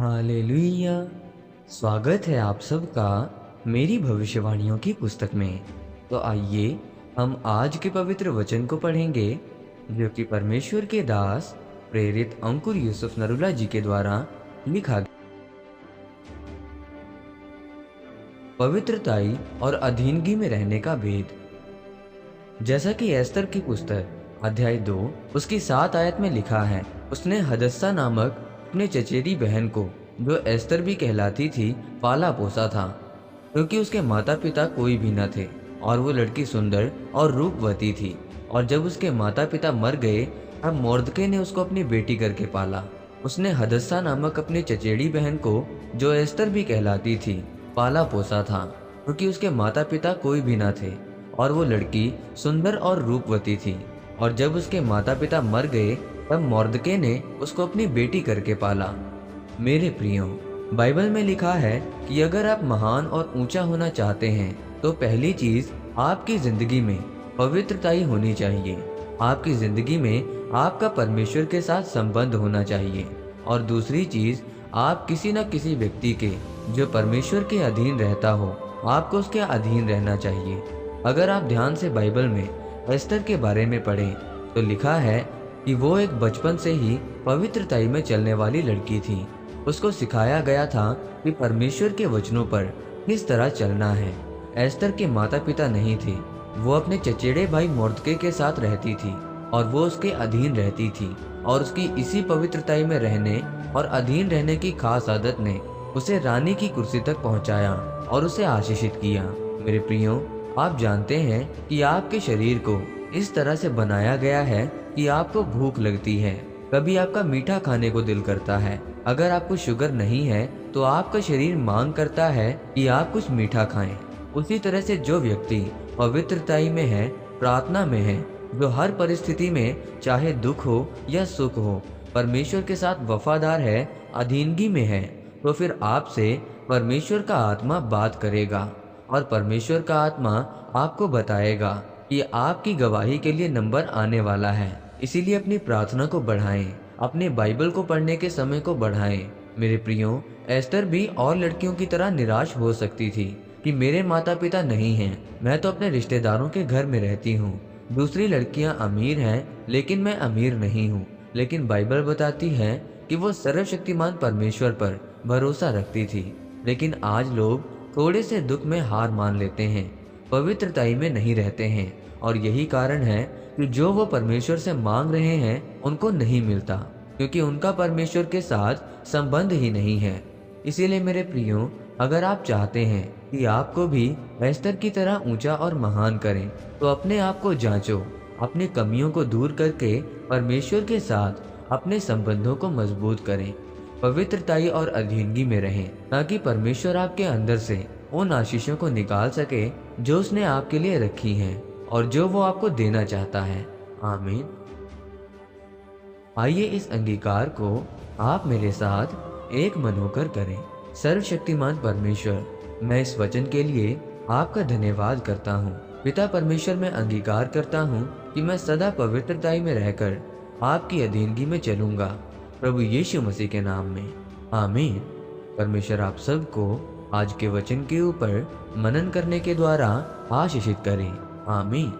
Hallelujah. स्वागत है आप सबका मेरी भविष्यवाणियों की पुस्तक में। तो आइए हम आज के पवित्र वचन को पढ़ेंगे जो कि परमेश्वर के दास प्रेरित अंकुर यूसुफ नरूला जी के द्वारा लिखा गया। पवित्रताई और अधीनगी में रहने का भेद। जैसा कि एस्तर की पुस्तक अध्याय 2 उसकी 7 आयत में लिखा है, उसने हदस्सा नामक अपने चचेरी बहन को, जो एस्तर भी कहलाती थी, पाला पोसा था, क्योंकि उसके माता पिता कोई भी न थे और वो लड़की सुंदर और रूपवती थी। और जब उसके माता पिता मर गए तब मोर्दके ने उसको अपनी बेटी करके पाला। उसने हदस्सा नामक अपनी चचेरी बहन को, जो एस्तर भी कहलाती थी, पाला पोसा था, क्योंकि उसके माता पिता कोई भी न थे और वो लड़की सुंदर और रूपवती थी। और जब उसके माता पिता मर गए तब मोर्दके ने उसको अपनी बेटी करके पाला। मेरे प्रियो, बाइबल में लिखा है कि अगर आप महान और ऊंचा होना चाहते हैं तो पहली चीज आपकी जिंदगी में पवित्रताई होनी चाहिए। आपकी जिंदगी में आपका परमेश्वर के साथ संबंध होना चाहिए। और दूसरी चीज, आप किसी न किसी व्यक्ति के, जो परमेश्वर के अधीन रहता हो, आपको उसके अधीन रहना चाहिए। अगर आप ध्यान से बाइबल में एस्तर के बारे में पढ़ें तो लिखा है कि वो एक बचपन से ही पवित्रताई में चलने वाली लड़की थी। उसको सिखाया गया था कि परमेश्वर के वचनों पर किस तरह चलना है। एस्तर के माता पिता नहीं थे, वो अपने चचेरे भाई मोर्दके के साथ रहती थी और वो उसके अधीन रहती थी। और उसकी इसी पवित्रताई में रहने और अधीन रहने की खास आदत ने उसे रानी की कुर्सी तक पहुंचाया और उसे आशीषित किया। मेरे प्रियो, आप जानते हैं कि आपके शरीर को इस तरह से बनाया गया है कि आपको भूख लगती है, कभी आपका मीठा खाने को दिल करता है। अगर आपको शुगर नहीं है तो आपका शरीर मांग करता है कि आप कुछ मीठा खाएं। उसी तरह से जो व्यक्ति पवित्रताई में है, प्रार्थना में है, जो हर परिस्थिति में, चाहे दुख हो या सुख हो, परमेश्वर के साथ वफादार है, अधीनगी में है, तो फिर आपसे परमेश्वर का आत्मा बात करेगा और परमेश्वर का आत्मा आपको बताएगा कि आपकी गवाही के लिए नंबर आने वाला है। इसीलिए अपनी प्रार्थना को बढ़ाएं, अपने बाइबल को पढ़ने के समय को बढ़ाएं। मेरे प्रियो, एस्तर भी और लड़कियों की तरह निराश हो सकती थी कि मेरे माता पिता नहीं हैं, मैं तो अपने रिश्तेदारों के घर में रहती हूँ। दूसरी लड़कियाँ अमीर हैं लेकिन मैं अमीर नहीं हूँ। लेकिन बाइबल बताती है कि वो सर्वशक्तिमान परमेश्वर पर भरोसा रखती थी। लेकिन आज लोग थोड़े से दुख में हार मान लेते हैं, पवित्रताई में नहीं रहते हैं, और यही कारण है कि जो वो परमेश्वर से मांग रहे हैं उनको नहीं मिलता, क्योंकि उनका परमेश्वर के साथ संबंध ही नहीं है। इसीलिए मेरे प्रियो, अगर आप चाहते हैं कि आपको भी एस्तर की तरह ऊंचा और महान करें तो अपने आप को जांचो, अपनी कमियों को दूर करके परमेश्वर के साथ अपने संबंधों को मजबूत करें, पवित्रताई और अधीनगी में रहें, ताकि परमेश्वर आपके अंदर से उन आशीषों को निकाल सके जो उसने आपके लिए रखी हैं और जो वो आपको देना चाहता है। आमीन। आइए इस अंगीकार को आप मेरे साथ एक मन होकर करें। सर्वशक्तिमान परमेश्वर, मैं इस वचन के लिए आपका धन्यवाद करता हूँ। पिता परमेश्वर, मैं अंगीकार करता हूँ कि मैं सदा पवित्रताई में रहकर आपकी अधीनगी में चलूंगा, प्रभु यीशु मसीह के नाम में, आमीन। परमेश्वर आप सबको आज के वचन के ऊपर मनन करने के द्वारा आशीषित करें, आमीन।